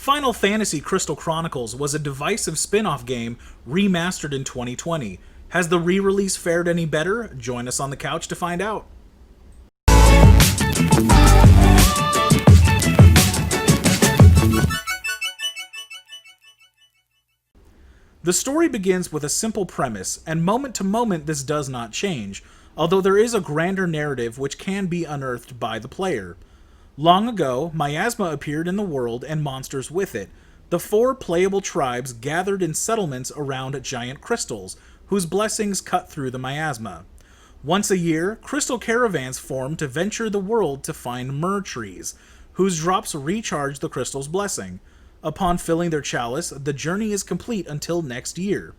Final Fantasy Crystal Chronicles was a divisive spin-off game remastered in 2020. Has the re-release fared any better? Join us on the couch to find out. The story begins with a simple premise, and moment to moment this does not change, although there is a grander narrative which can be unearthed by the player. Long ago, miasma appeared in the world and monsters with it. The four playable tribes gathered in settlements around giant crystals, whose blessings cut through the miasma. Once a year, crystal caravans form to venture the world to find myrrh trees, whose drops recharge the crystal's blessing. Upon filling their chalice, the journey is complete until next year.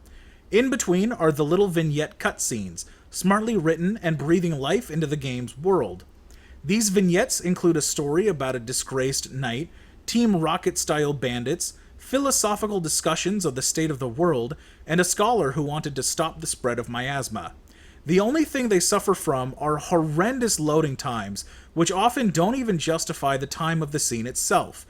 In between are the little vignette cutscenes, smartly written and breathing life into the game's world. These vignettes include a story about a disgraced knight, Team Rocket-style bandits, philosophical discussions of the state of the world, and a scholar who wanted to stop the spread of miasma. The only thing they suffer from are horrendous loading times, which often don't even justify the time of the scene itself.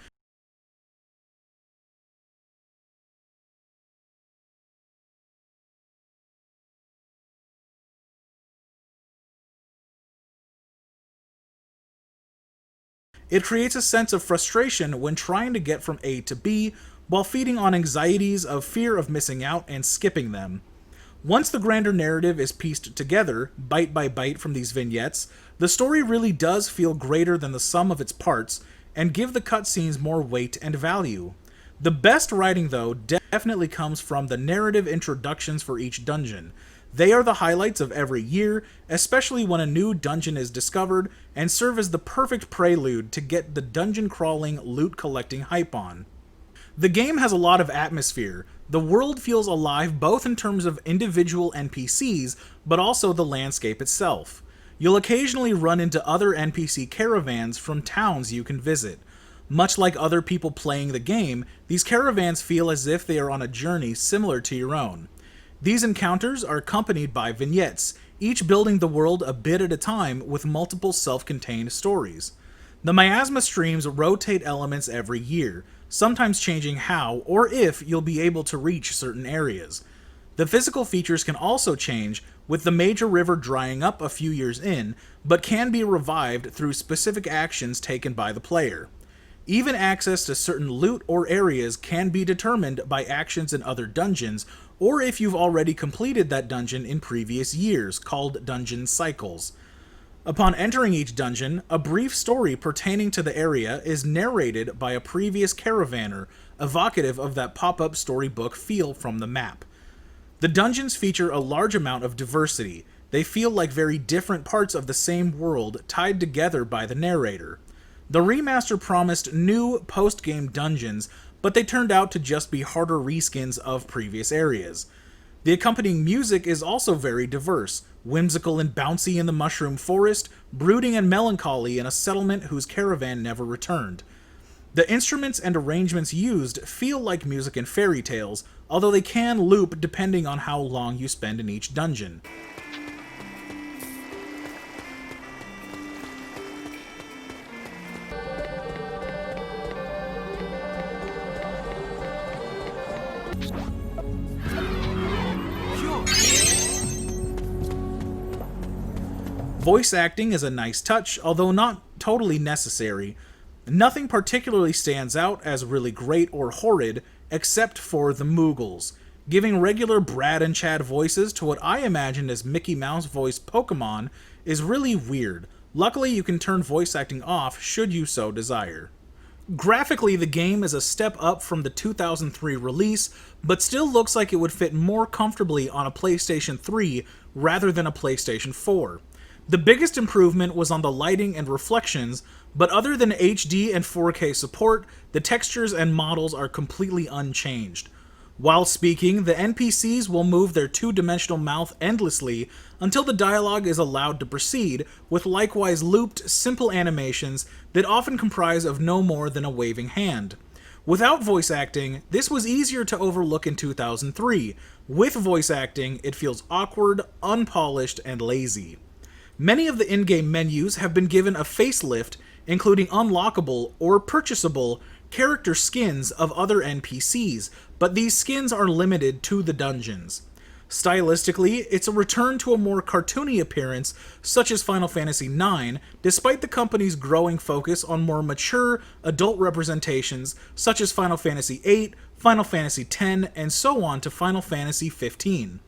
It creates a sense of frustration when trying to get from A to B, while feeding on anxieties of fear of missing out and skipping them. Once the grander narrative is pieced together, bite by bite from these vignettes, the story really does feel greater than the sum of its parts, and give the cutscenes more weight and value. The best writing, though, definitely comes from the narrative introductions for each dungeon. They are the highlights of every year, especially when a new dungeon is discovered, and serve as the perfect prelude to get the dungeon crawling, loot collecting hype on. The game has a lot of atmosphere. The world feels alive both in terms of individual NPCs, but also the landscape itself. You'll occasionally run into other NPC caravans from towns you can visit. Much like other people playing the game, these caravans feel as if they are on a journey similar to your own. These encounters are accompanied by vignettes, each building the world a bit at a time with multiple self-contained stories. The miasma streams rotate elements every year, sometimes changing how or if you'll be able to reach certain areas. The physical features can also change, with the major river drying up a few years in, but can be revived through specific actions taken by the player. Even access to certain loot or areas can be determined by actions in other dungeons, or if you've already completed that dungeon in previous years, called dungeon cycles. Upon entering each dungeon, a brief story pertaining to the area is narrated by a previous caravaner, evocative of that pop-up storybook feel from the map. The dungeons feature a large amount of diversity. They feel like very different parts of the same world tied together by the narrator. The remaster promised new post-game dungeons, but they turned out to just be harder reskins of previous areas. The accompanying music is also very diverse, whimsical and bouncy in the Mushroom Forest, brooding and melancholy in a settlement whose caravan never returned. The instruments and arrangements used feel like music in fairy tales, although they can loop depending on how long you spend in each dungeon. Voice acting is a nice touch, although not totally necessary. Nothing particularly stands out as really great or horrid, except for the Moogles. Giving regular Brad and Chad voices to what I imagine as Mickey Mouse voiced Pokemon is really weird. Luckily, you can turn voice acting off should you so desire. Graphically, the game is a step up from the 2003 release, but still looks like it would fit more comfortably on a PlayStation 3 rather than a PlayStation 4. The biggest improvement was on the lighting and reflections, but other than HD and 4K support, the textures and models are completely unchanged. While speaking, the NPCs will move their two-dimensional mouth endlessly until the dialogue is allowed to proceed, with likewise looped, simple animations that often comprise of no more than a waving hand. Without voice acting, this was easier to overlook in 2003. With voice acting, it feels awkward, unpolished, and lazy. Many of the in-game menus have been given a facelift, including unlockable or purchasable character skins of other NPCs, but these skins are limited to the dungeons. Stylistically, it's a return to a more cartoony appearance, such as Final Fantasy IX, despite the company's growing focus on more mature, adult representations, such as Final Fantasy VIII, Final Fantasy X, and so on to Final Fantasy XV.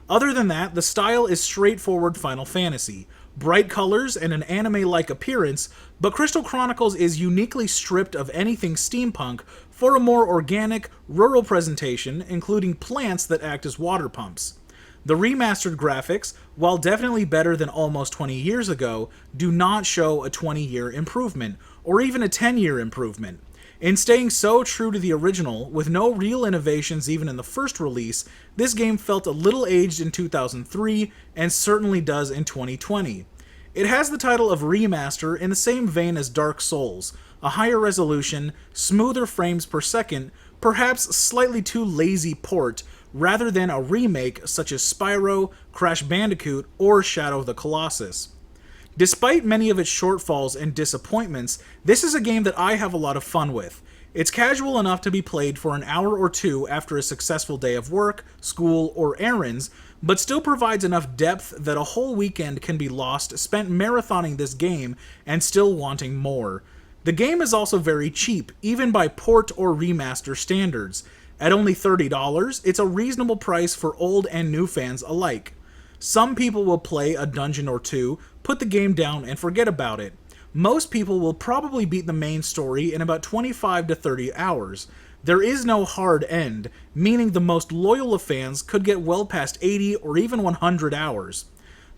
Other than that, the style is straightforward Final Fantasy. Bright colors and an anime-like appearance, but Crystal Chronicles is uniquely stripped of anything steampunk for a more organic, rural presentation, including plants that act as water pumps. The remastered graphics, while definitely better than almost 20 years ago, do not show a 20-year improvement, or even a 10-year improvement. In staying so true to the original, with no real innovations even in the first release, this game felt a little aged in 2003, and certainly does in 2020. It has the title of Remaster in the same vein as Dark Souls, a higher resolution, smoother frames per second, perhaps slightly too lazy port, rather than a remake such as Spyro, Crash Bandicoot, or Shadow of the Colossus. Despite many of its shortfalls and disappointments, this is a game that I have a lot of fun with. It's casual enough to be played for an hour or two after a successful day of work, school, or errands, but still provides enough depth that a whole weekend can be lost spent marathoning this game and still wanting more. The game is also very cheap, even by port or remaster standards. At only $30, it's a reasonable price for old and new fans alike. Some people will play a dungeon or two, put the game down, and forget about it. Most people will probably beat the main story in about 25 to 30 hours. There is no hard end, meaning the most loyal of fans could get well past 80 or even 100 hours.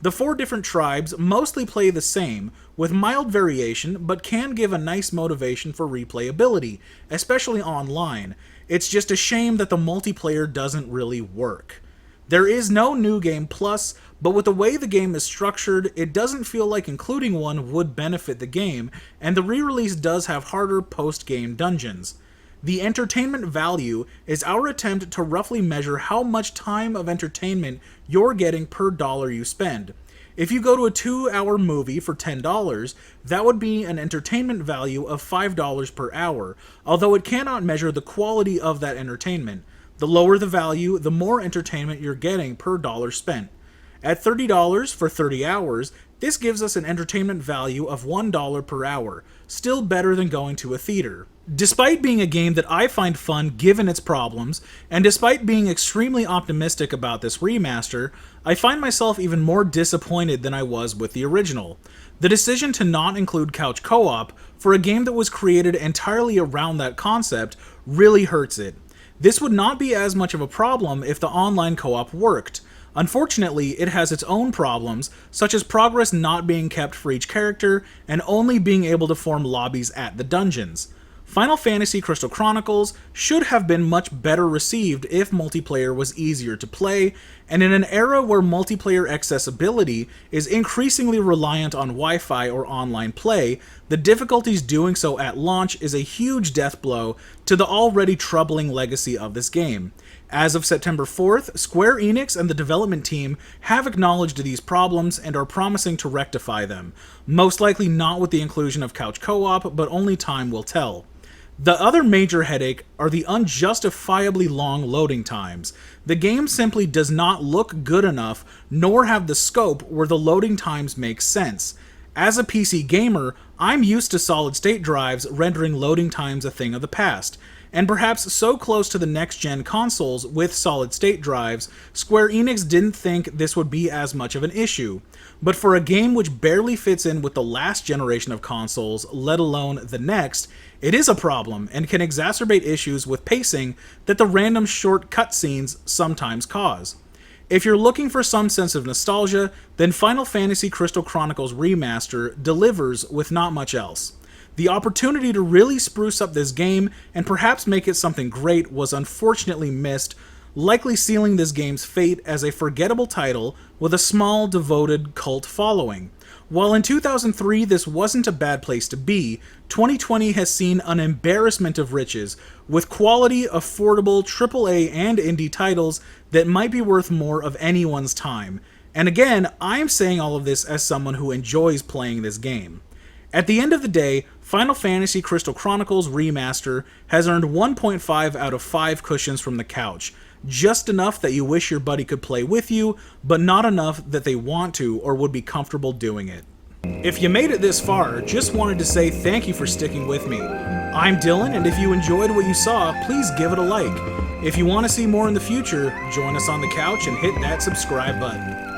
The 4 different tribes mostly play the same, with mild variation, but can give a nice motivation for replayability, especially online. It's just a shame that the multiplayer doesn't really work. There is no New Game Plus, but with the way the game is structured, it doesn't feel like including one would benefit the game, and the re-release does have harder post-game dungeons. The entertainment value is our attempt to roughly measure how much time of entertainment you're getting per dollar you spend. If you go to a 2-hour movie for $10, that would be an entertainment value of $5 per hour, although it cannot measure the quality of that entertainment. The lower the value, the more entertainment you're getting per dollar spent. At $30 for 30 hours, this gives us an entertainment value of $1 per hour, still better than going to a theater. Despite being a game that I find fun given its problems, and despite being extremely optimistic about this remaster, I find myself even more disappointed than I was with the original. The decision to not include couch co-op for a game that was created entirely around that concept really hurts it. This would not be as much of a problem if the online co-op worked. Unfortunately, it has its own problems, such as progress not being kept for each character and only being able to form lobbies at the dungeons. Final Fantasy Crystal Chronicles should have been much better received if multiplayer was easier to play, and in an era where multiplayer accessibility is increasingly reliant on Wi-Fi or online play, the difficulties doing so at launch is a huge death blow to the already troubling legacy of this game. As of September 4th, Square Enix and the development team have acknowledged these problems and are promising to rectify them, most likely not with the inclusion of couch co-op, but only time will tell. The other major headache are the unjustifiably long loading times. The game simply does not look good enough, nor have the scope where the loading times make sense. As a PC gamer, I'm used to solid-state drives rendering loading times a thing of the past, and perhaps so close to the next-gen consoles with solid-state drives, Square Enix didn't think this would be as much of an issue. But for a game which barely fits in with the last generation of consoles, let alone the next, it is a problem and can exacerbate issues with pacing that the random short cutscenes sometimes cause. If you're looking for some sense of nostalgia, then Final Fantasy Crystal Chronicles Remaster delivers with not much else. The opportunity to really spruce up this game and perhaps make it something great was unfortunately missed, likely sealing this game's fate as a forgettable title with a small, devoted cult following. While in 2003 this wasn't a bad place to be, 2020 has seen an embarrassment of riches, with quality, affordable AAA and indie titles that might be worth more of anyone's time. And again, I'm saying all of this as someone who enjoys playing this game. At the end of the day, Final Fantasy Crystal Chronicles Remaster has earned 1.5 out of 5 cushions from the couch, just enough that you wish your buddy could play with you, but not enough that they want to or would be comfortable doing it. If you made it this far, just wanted to say thank you for sticking with me. I'm Dylan, and if you enjoyed what you saw, please give it a like. If you want to see more in the future, join us on the couch and hit that subscribe button.